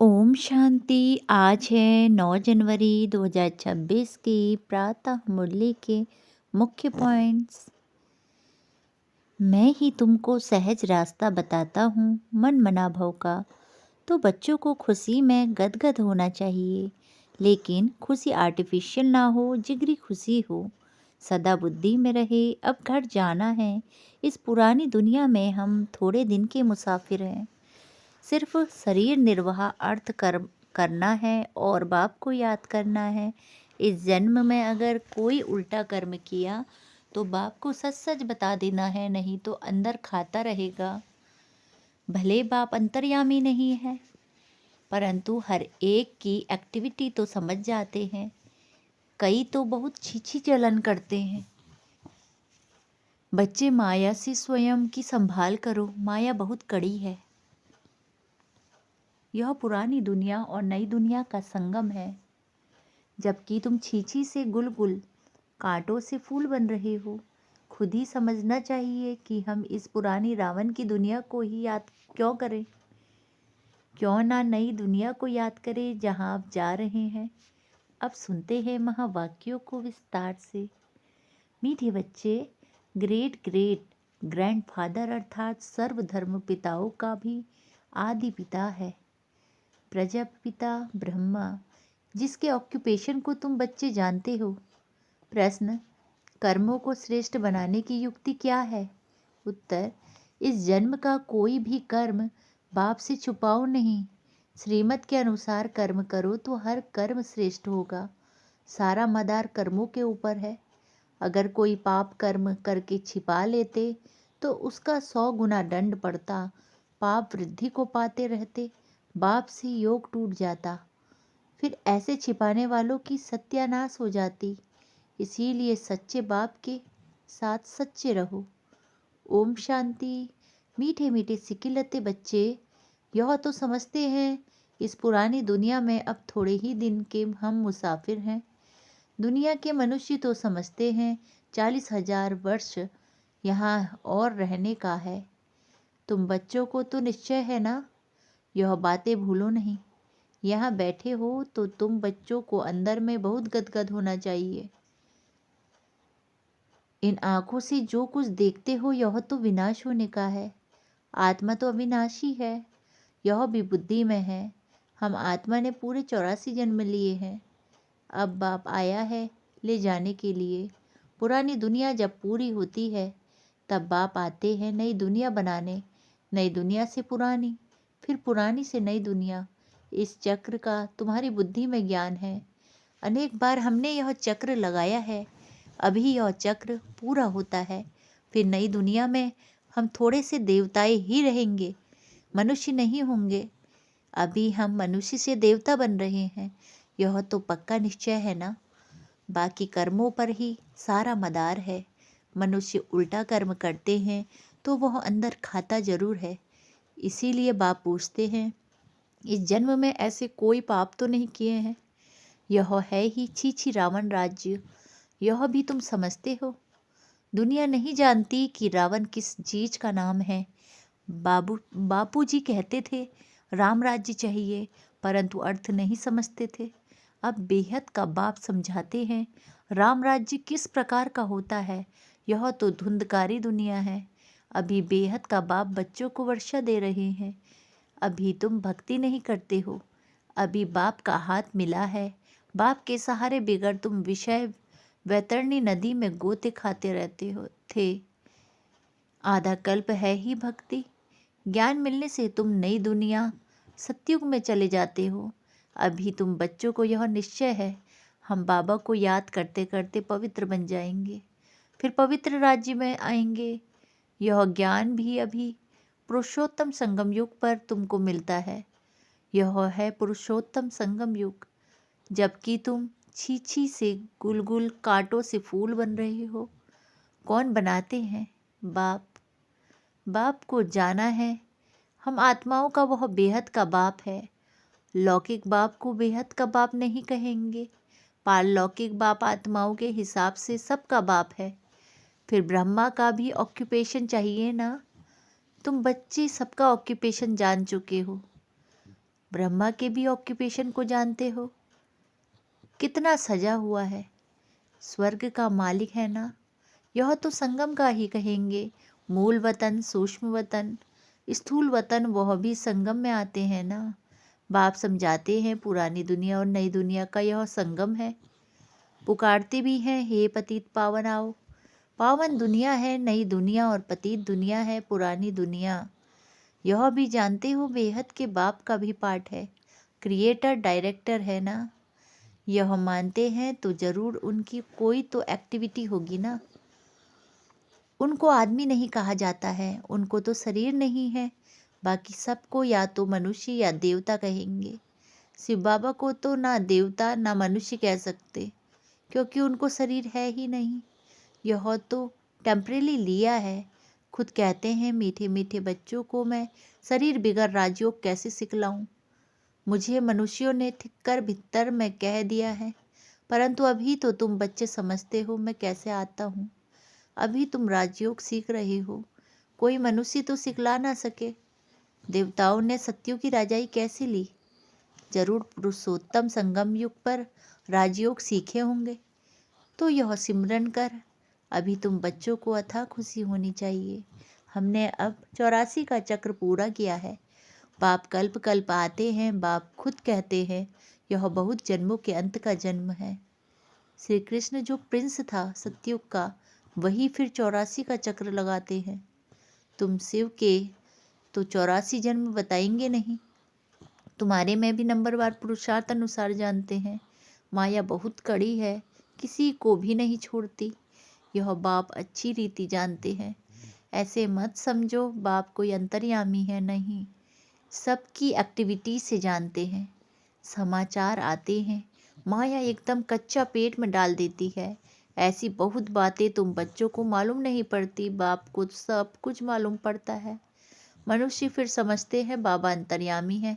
ओम शांति। आज है 9 जनवरी 2026 की प्रातः मुरली के मुख्य पॉइंट्स। मैं ही तुमको सहज रास्ता बताता हूँ मन मना भव का। तो बच्चों को खुशी में गदगद होना चाहिए, लेकिन खुशी आर्टिफिशियल ना हो, जिगरी खुशी हो। सदा बुद्धि में रहे, अब घर जाना है। इस पुरानी दुनिया में हम थोड़े दिन के मुसाफिर हैं। सिर्फ शरीर निर्वाह अर्थ कर्म करना है और बाप को याद करना है। इस जन्म में अगर कोई उल्टा कर्म किया तो बाप को सच सच बता देना है, नहीं तो अंदर खाता रहेगा। भले बाप अंतर्यामी नहीं है, परंतु हर एक की एक्टिविटी तो समझ जाते हैं। कई तो बहुत छीछी चलन करते हैं। बच्चे, माया से स्वयं की संभाल करो, माया बहुत कड़ी है। यह पुरानी दुनिया और नई दुनिया का संगम है। जबकि तुम छीछी से गुलगुल, कांटों से फूल बन रहे हो। खुद ही समझना चाहिए कि हम इस पुरानी रावण की दुनिया को ही याद क्यों करें। क्यों ना नई दुनिया को याद करें जहां आप जा रहे हैं। अब सुनते हैं महावाक्यों को विस्तार से। मीठे बच्चे, ग्रेट ग्रेट ग्रैंडफादर अर्थात सर्वधर्म पिताओं का भी आदि पिता है प्रजापिता ब्रह्मा, जिसके ऑक्यूपेशन को तुम बच्चे जानते हो। प्रश्न, कर्मों को श्रेष्ठ बनाने की युक्ति क्या है? उत्तर, इस जन्म का कोई भी कर्म बाप से छुपाओ नहीं। श्रीमत के अनुसार कर्म करो तो हर कर्म श्रेष्ठ होगा। सारा मदार कर्मों के ऊपर है। अगर कोई पाप कर्म करके छिपा लेते तो उसका 100 गुना दंड पड़ता। पाप वृद्धि को पाते रहते, बाप से योग टूट जाता। फिर ऐसे छिपाने वालों की सत्यानाश हो जाती। इसीलिए सच्चे बाप के साथ सच्चे रहो। ओम शांति। मीठे मीठे सिकिलते बच्चे, यह तो समझते हैं इस पुरानी दुनिया में अब थोड़े ही दिन के हम मुसाफिर हैं। दुनिया के मनुष्य तो समझते हैं 40,000 वर्ष यहाँ और रहने का है। तुम बच्चों को तो निश्चय है ना, यह बातें भूलो नहीं। यहाँ बैठे हो तो तुम बच्चों को अंदर में बहुत गदगद होना चाहिए। इन आंखों से जो कुछ देखते हो यह तो विनाश होने का है। आत्मा तो अविनाशी है, यह भी बुद्धि में है। हम आत्मा ने पूरे 84 जन्म लिए हैं। अब बाप आया है ले जाने के लिए। पुरानी दुनिया जब पूरी होती है तब बाप आते हैं नई दुनिया बनाने। नई दुनिया से पुरानी, फिर पुरानी से नई दुनिया। इस चक्र का तुम्हारी बुद्धि में ज्ञान है। अनेक बार हमने यह चक्र लगाया है। अभी यह चक्र पूरा होता है। फिर नई दुनिया में हम थोड़े से देवताएं ही रहेंगे, मनुष्य नहीं होंगे। अभी हम मनुष्य से देवता बन रहे हैं, यह तो पक्का निश्चय है ना। बाकी कर्मों पर ही सारा मदार है। मनुष्य उल्टा कर्म करते हैं तो वह अंदर खाता जरूर है। इसीलिए बाप पूछते हैं, इस जन्म में ऐसे कोई पाप तो नहीं किए हैं? यह है ही छी रावण राज्य, यह भी तुम समझते हो। दुनिया नहीं जानती कि रावण किस चीज का नाम है। बापूजी कहते थे राम राज्य चाहिए, परंतु अर्थ नहीं समझते थे। अब बेहद का बाप समझाते हैं राम राज्य किस प्रकार का होता है। यह तो धुंधकारी दुनिया है। अभी बेहद का बाप बच्चों को वर्षा दे रहे हैं। अभी तुम भक्ति नहीं करते हो। अभी बाप का हाथ मिला है। बाप के सहारे बिगड़ तुम विषय वैतरणी नदी में गोते खाते रहते हो थे। आधा कल्प है ही भक्ति। ज्ञान मिलने से तुम नई दुनिया सत्युग में चले जाते हो। अभी तुम बच्चों को यह निश्चय है, हम बाबा को याद करते करते पवित्र बन जाएंगे, फिर पवित्र राज्य में आएंगे। यह ज्ञान भी अभी पुरुषोत्तम संगम युग पर तुमको मिलता है। यह है पुरुषोत्तम संगम युग। जबकि तुम छीछी से गुलगुल, कांटों से फूल बन रहे हो। कौन बनाते हैं? बाप। बाप को जाना है। हम आत्माओं का वह बेहद का बाप है। लौकिक बाप को बेहद का बाप नहीं कहेंगे। पारलौकिक बाप आत्माओं के हिसाब से सबका बाप है। फिर ब्रह्मा का भी ऑक्यूपेशन चाहिए ना। तुम बच्चे सबका ऑक्यूपेशन जान चुके हो। ब्रह्मा के भी ऑक्यूपेशन को जानते हो, कितना सजा हुआ है। स्वर्ग का मालिक है ना, यह तो संगम का ही कहेंगे। मूल वतन, सूक्ष्म वतन, स्थूल वतन, वह भी संगम में आते हैं ना। बाप समझाते हैं पुरानी दुनिया और नई दुनिया का यह संगम है। पुकारते भी हैं, हे पतित पावन आओ। पावन दुनिया है नई दुनिया और पतित दुनिया है पुरानी दुनिया। यह भी जानते हो बेहद के बाप का भी पार्ट है, क्रिएटर डायरेक्टर है ना। यह मानते हैं तो जरूर उनकी कोई तो एक्टिविटी होगी ना। उनको आदमी नहीं कहा जाता है, उनको तो शरीर नहीं है। बाकी सबको या तो मनुष्य या देवता कहेंगे। शिव बाबा को तो ना देवता ना मनुष्य कह सकते, क्योंकि उनको शरीर है ही नहीं। यह तो टेम्परेली लिया है। खुद कहते हैं, मीठे मीठे बच्चों को मैं शरीर बिगर राजयोग कैसे सिखलाऊं। मुझे मनुष्यों ने थिक कर भीतर में कह दिया है, परंतु अभी तो तुम बच्चे समझते हो मैं कैसे आता हूँ। अभी तुम राजयोग सीख रहे हो, कोई मनुष्य तो सिखला ना सके। देवताओं ने सत्युग की राजाई कैसे ली, जरूर पुरुषोत्तम संगम युग पर राजयोग सीखे होंगे। तो यह सिमरन कर, अभी तुम बच्चों को अथाह खुशी होनी चाहिए। हमने अब 84 का चक्र पूरा किया है। बाप कल्प कल्प आते हैं। बाप खुद कहते हैं, यह बहुत जन्मों के अंत का जन्म है। श्री कृष्ण जो प्रिंस था सत्युग का, वही फिर 84 का चक्र लगाते हैं। तुम शिव के तो 84 जन्म बताएंगे नहीं। तुम्हारे में भी नंबरवार पुरुषार्थ अनुसार जानते हैं। माया बहुत कड़ी है, किसी को भी नहीं छोड़ती। यह बाप अच्छी रीति जानते हैं। ऐसे मत समझो बाप कोई अंतर्यामी है, नहीं। सबकी एक्टिविटी से जानते हैं। समाचार आते हैं, माया एकदम कच्चा पेट में डाल देती है। ऐसी बहुत बातें तुम बच्चों को मालूम नहीं पड़ती, बाप को सब कुछ मालूम पड़ता है। मनुष्य फिर समझते हैं बाबा अंतर्यामी है।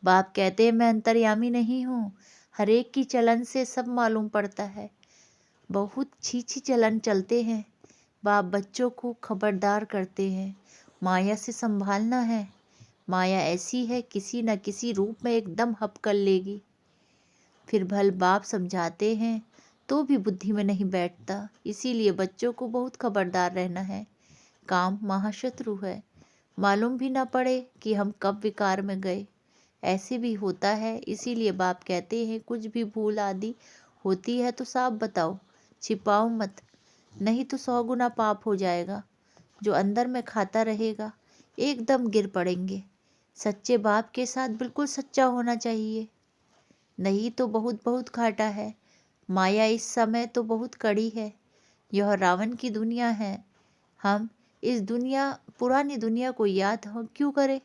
बाप कहते हैं मैं अंतर्यामी नहीं हूँ, हर एक की चलन से सब मालूम पड़ता है। बहुत छीछी चलन चलते हैं। बाप बच्चों को खबरदार करते हैं, माया से संभालना है। माया ऐसी है, किसी न किसी रूप में एकदम हप कर लेगी। फिर भल बाप समझाते हैं तो भी बुद्धि में नहीं बैठता। इसीलिए बच्चों को बहुत खबरदार रहना है। काम महाशत्रु है, मालूम भी ना पड़े कि हम कब विकार में गए। ऐसे भी होता है। इसीलिए बाप कहते हैं कुछ भी भूल आदि होती है तो साफ बताओ, छिपाओ मत, नहीं तो 100 गुना पाप हो जाएगा। जो अंदर में खाता रहेगा एकदम गिर पड़ेंगे। सच्चे बाप के साथ बिल्कुल सच्चा होना चाहिए, नहीं तो बहुत बहुत घाटा है। माया इस समय तो बहुत कड़ी है। यह रावण की दुनिया है। हम इस दुनिया पुरानी दुनिया को याद हो क्यों करें।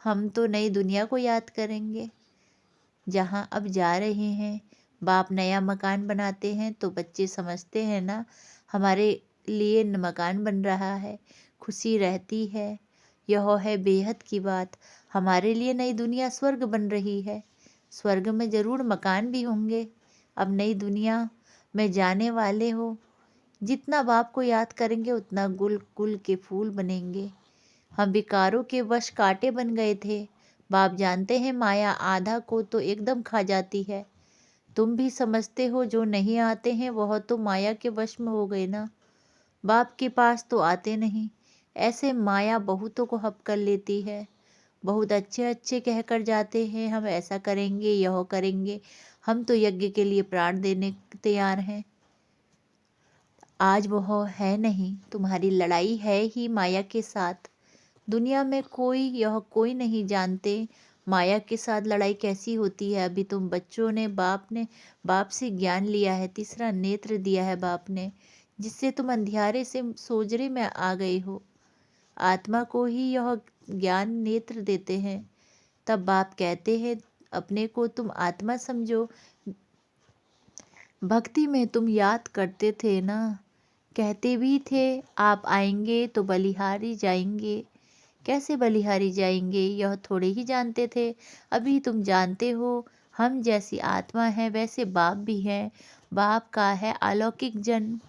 हम तो नई दुनिया को याद करेंगे जहाँ अब जा रहे हैं। बाप नया मकान बनाते हैं तो बच्चे समझते हैं ना, हमारे लिए मकान बन रहा है, खुशी रहती है। यह है बेहद की बात। हमारे लिए नई दुनिया स्वर्ग बन रही है। स्वर्ग में जरूर मकान भी होंगे। अब नई दुनिया में जाने वाले हो, जितना बाप को याद करेंगे उतना गुल गुल के फूल बनेंगे। हम विकारों के वश कांटे बन गए थे। बाप जानते हैं माया आधा को तो एकदम खा जाती है। तुम भी समझते हो जो नहीं आते हैं वह तो माया के वश में हो गए ना। बाप के पास तो आते नहीं। ऐसे माया बहुतों को हप कर लेती है। बहुत अच्छे अच्छे कहकर जाते हैं, हम ऐसा करेंगे यह करेंगे, हम तो यज्ञ के लिए प्राण देने तैयार हैं। आज वह है नहीं। तुम्हारी लड़ाई है ही माया के साथ। दुनिया में कोई नहीं जानते माया के साथ लड़ाई कैसी होती है। अभी तुम बच्चों ने बाप से ज्ञान लिया है, तीसरा नेत्र दिया है बाप ने, जिससे तुम अंधियारे से सोजरे में आ गए हो। आत्मा को ही यह ज्ञान नेत्र देते हैं। तब बाप कहते हैं अपने को तुम आत्मा समझो। भक्ति में तुम याद करते थे ना, कहते भी थे आप आएंगे तो बलिहारी जाएंगे। कैसे बलिहारी जाएंगे यह थोड़े ही जानते थे। अभी तुम जानते हो हम जैसी आत्मा है वैसे बाप भी हैं। बाप का है अलौकिक जन्म।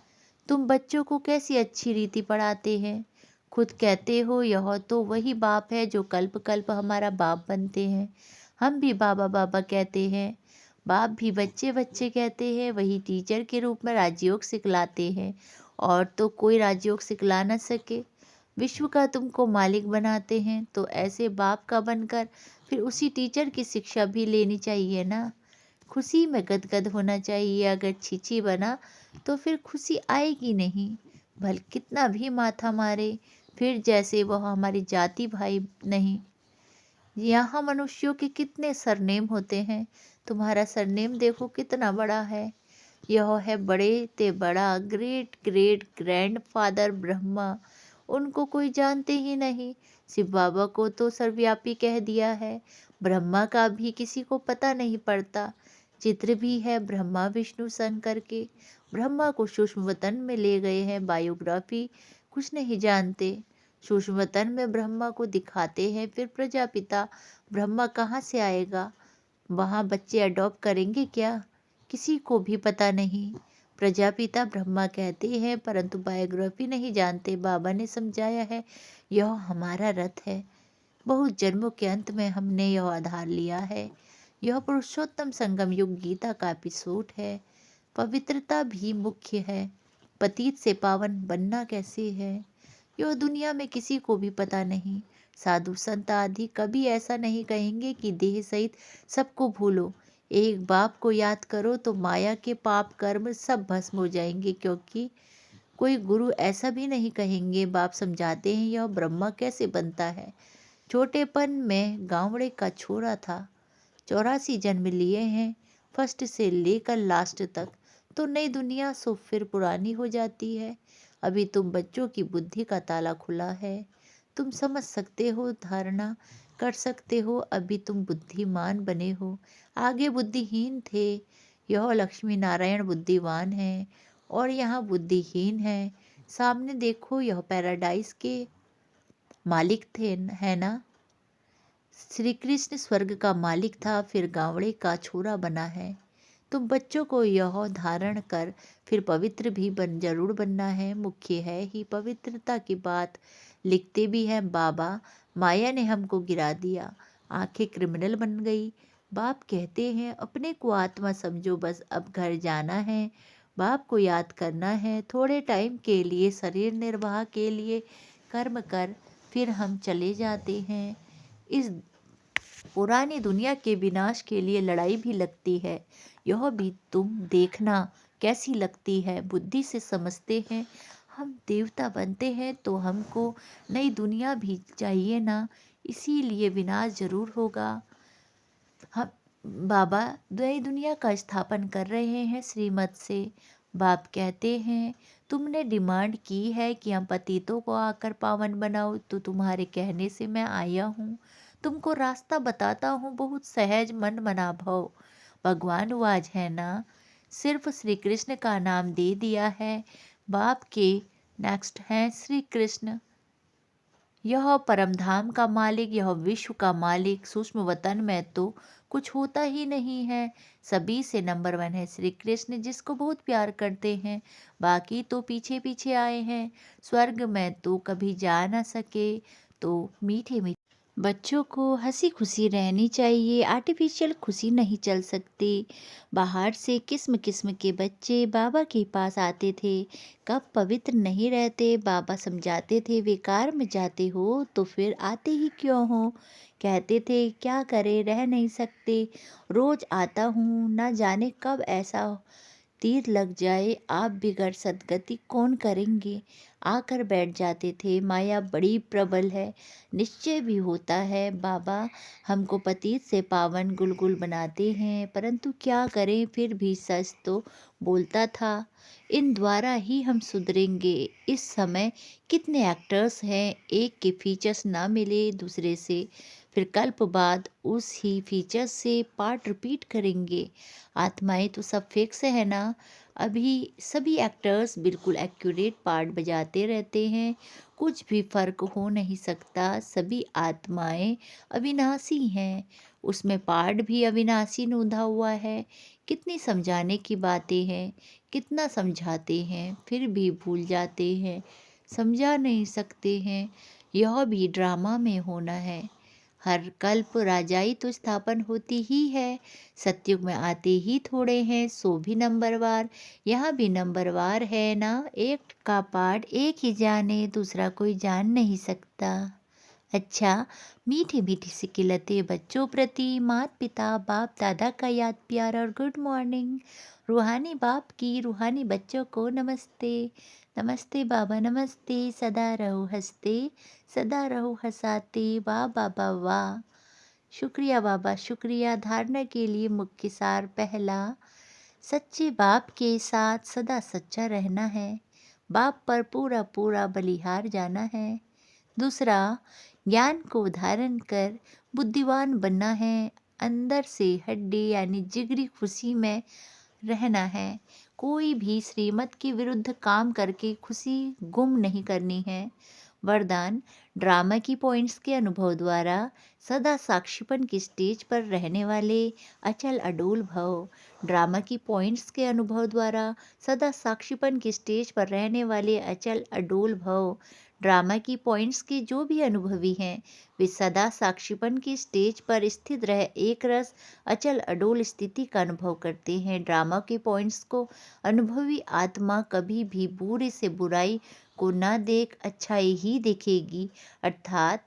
तुम बच्चों को कैसी अच्छी रीति पढ़ाते हैं। खुद कहते हो यह तो वही बाप है जो कल्प कल्प हमारा बाप बनते हैं। हम भी बाबा बाबा कहते हैं, बाप भी बच्चे बच्चे कहते हैं, वही टीचर के रूप में राजयोग सिखलाते हैं, और तो कोई राजयोग सिखला न सके। विश्व का तुमको मालिक बनाते हैं, तो ऐसे बाप का बनकर फिर उसी टीचर की शिक्षा भी लेनी चाहिए ना। खुशी में गदगद होना चाहिए, अगर छीछी बना तो फिर खुशी आएगी नहीं। भल कितना भी माथा मारे, फिर जैसे वह हमारी जाति भाई नहीं। यहाँ मनुष्यों के कितने सरनेम होते हैं, तुम्हारा सरनेम देखो कितना बड़ा है। यह है बड़े ते बड़ा, great great grand father Brahma. उनको कोई जानते ही नहीं। शिव बाबा को तो सर्वव्यापी कह दिया है, ब्रह्मा का भी किसी को पता नहीं पड़ता। चित्र भी है ब्रह्मा विष्णु शंकर के। ब्रह्मा को सूक्ष्म वतन में ले गए हैं, बायोग्राफी कुछ नहीं जानते। सूक्ष्म वतन में ब्रह्मा को दिखाते हैं, फिर प्रजापिता ब्रह्मा कहाँ से आएगा, वहाँ बच्चे अडॉप्ट करेंगे क्या, किसी को भी पता नहीं। प्रजापिता ब्रह्मा कहते हैं, परंतु बायोग्राफी नहीं जानते। बाबा ने समझाया है, यह हमारा रथ है, बहुत जन्मों के अंत में हमने यह आधार लिया है। यह पुरुषोत्तम संगम युग गीता का एपिसोड है। पवित्रता भी मुख्य है, पतित से पावन बनना कैसे है, यह दुनिया में किसी को भी पता नहीं। साधु संत आदि कभी ऐसा नहीं कहेंगे कि देह सहित सबको भूलो, एक बाप को याद करो तो माया के पाप कर्म सब भस्म हो जाएंगे। क्योंकि कोई गुरु ऐसा भी नहीं कहेंगे। बाप समझाते हैं यह ब्रह्मा कैसे बनता है। छोटेपन में गांवड़े का छोरा था, 84 जन्म लिए हैं, फर्स्ट से लेकर लास्ट तक। तो नई दुनिया सो फिर पुरानी हो जाती है। अभी तुम बच्चों की बुद्धि का ताला खुला है, तुम समझ सकते हो, धारणा कर सकते हो। अभी तुम बुद्धिमान बने हो, आगे बुद्धिहीन थे। यह लक्ष्मी नारायण बुद्धिमान है और यहाँ बुद्धिहीन है। सामने देखो, यह पैराडाइज के मालिक थे, है ना। श्री कृष्ण स्वर्ग का मालिक था, फिर गावड़े का छोरा बना है। तुम बच्चों को यह धारण कर फिर पवित्र भी जरूर बनना है। मुख्य है ही पवित्रता की बात। लिखते भी हैं बाबा, माया ने हमको गिरा दिया, आंखें क्रिमिनल बन गई। बाप कहते हैं, अपने को आत्मा समझो, बस अब घर जाना है, बाप को याद करना है। थोड़े टाइम के लिए शरीर निर्वाह के लिए कर्म कर, फिर हम चले जाते हैं। इस पुरानी दुनिया के विनाश के लिए लड़ाई भी लगती है, यह भी तुम देखना कैसी लगती है। बुद्धि से समझते हैं, हम देवता बनते हैं तो हमको नई दुनिया भी चाहिए ना, इसीलिए विनाश जरूर होगा। हम बाबा नई दुनिया का स्थापन कर रहे हैं श्रीमत से। बाप कहते हैं, तुमने डिमांड की है कि हम पतितों को आकर पावन बनाओ, तो तुम्हारे कहने से मैं आया हूँ। तुमको रास्ता बताता हूँ, बहुत सहज मन मना भव। भगवान वाज है ना, सिर्फ श्री कृष्ण का नाम दे दिया है। बाप के नेक्स्ट हैं श्री कृष्ण। यह परमधाम का मालिक, यह विश्व का मालिक। सूक्ष्म वतन में तो कुछ होता ही नहीं है, सभी से नंबर 1 है श्री कृष्ण, जिसको बहुत प्यार करते हैं। बाकी तो पीछे पीछे आए हैं। स्वर्ग में तो कभी जा ना सके, तो मीठे मीठे बच्चों को हंसी खुशी रहनी चाहिए, आर्टिफिशियल खुशी नहीं चल सकती। बाहर से किस्म किस्म के बच्चे बाबा के पास आते थे, कब पवित्र नहीं रहते। बाबा समझाते थे, बेकार में जाते हो तो फिर आते ही क्यों हो। कहते थे, क्या करे, रह नहीं सकते, रोज आता हूँ, ना जाने कब ऐसा तीर लग जाए, आप बिगड़ सदगति कौन करेंगे। आकर बैठ जाते थे। माया बड़ी प्रबल है, निश्चय भी होता है। बाबा हमको पतित से पावन गुलगुल बनाते हैं, परंतु क्या करें, फिर भी सच तो बोलता था। इन द्वारा ही हम सुधरेंगे। इस समय कितने एक्टर्स हैं, एक के फीचर्स ना मिले दूसरे से, फिर कल्प बाद उस ही फीचर्स से पार्ट रिपीट करेंगे। आत्माएं तो सब फिक्स है ना। अभी सभी एक्टर्स बिल्कुल एक्यूरेट पार्ट बजाते रहते हैं, कुछ भी फर्क हो नहीं सकता। सभी आत्माएं अविनाशी हैं, उसमें पार्ट भी अविनाशी नोंधा हुआ है। कितनी समझाने की बातें हैं, कितना समझाते हैं, फिर भी भूल जाते हैं, समझा नहीं सकते हैं। यह भी ड्रामा में होना है। हर कल्प राजाई तो स्थापन होती ही है। सतयुग में आते ही थोड़े हैं, सो भी नंबरवार। यहाँ भी नंबरवार है ना, एक का पाठ एक ही जाने, दूसरा कोई जान नहीं सकता। अच्छा, मीठी मीठी सी किलते बच्चों प्रति, माता पिता बाप दादा का याद प्यार और गुड मॉर्निंग। रूहानी बाप की रूहानी बच्चों को नमस्ते। नमस्ते बाबा नमस्ते, सदा रहो हंसते, सदा रहो हंसाते, वाह बाबा वाह। शुक्रिया बाबा शुक्रिया। धारणा के लिए मुख्य सार पहला, सच्चे बाप के साथ सदा सच्चा रहना है, बाप पर पूरा पूरा बलिहार जाना है। दूसरा, ज्ञान को धारण कर बुद्धिमान बनना है, अंदर से हड्डी यानी जिगरी खुशी में रहना है। कोई भी श्रीमत के विरुद्ध काम करके खुशी गुम नहीं करनी है। वरदान, ड्रामा की पॉइंट्स के अनुभव द्वारा सदा साक्षीपन की स्टेज पर रहने वाले अचल अडोल भव। ड्रामा की पॉइंट्स के अनुभव द्वारा सदा साक्षीपन की स्टेज पर रहने वाले अचल अडोल भव। ड्रामा की पॉइंट्स के जो भी अनुभवी हैं, वे सदा साक्षीपन की स्टेज पर स्थित रह एक रस अचल अडोल स्थिति का अनुभव करते हैं। ड्रामा के पॉइंट्स को अनुभवी आत्मा कभी भी बुरे से बुराई को ना देख अच्छाई ही देखेगी, अर्थात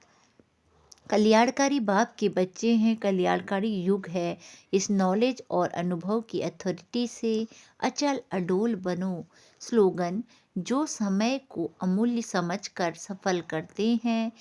कल्याणकारी बाप के बच्चे हैं, कल्याणकारी युग है। इस नॉलेज और अनुभव की अथॉरिटी से अचल अडोल बनो। स्लोगन, जो समय को अमूल्य समझकर सफल करते हैं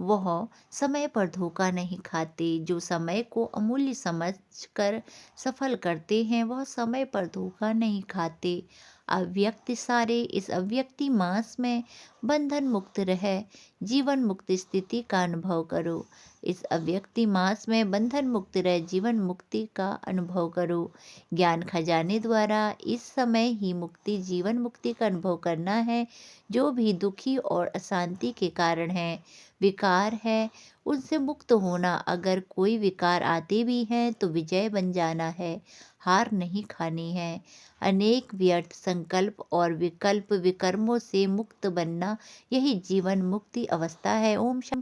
वह समय पर धोखा नहीं खाते। जो समय को अमूल्य समझकर सफल करते हैं वह समय पर धोखा नहीं खाते। अव्यक्त सारे, इस अव्यक्ति मास में बंधन मुक्त रह जीवन मुक्त स्थिति का अनुभव करो। इस अव्यक्ति मास में बंधन मुक्त रह जीवन मुक्ति का अनुभव करो। ज्ञान खजाने द्वारा इस समय ही मुक्ति जीवन मुक्ति का अनुभव करना है। जो भी दुखी और अशांति के कारण है, विकार है, उनसे मुक्त होना। अगर कोई विकार आते भी हैं तो विजय बन जाना है, हार नहीं खानी है। अनेक व्यर्थ संकल्प और विकल्प विकर्मों से मुक्त बनना, यही जीवन मुक्ति अवस्था है। ओम शम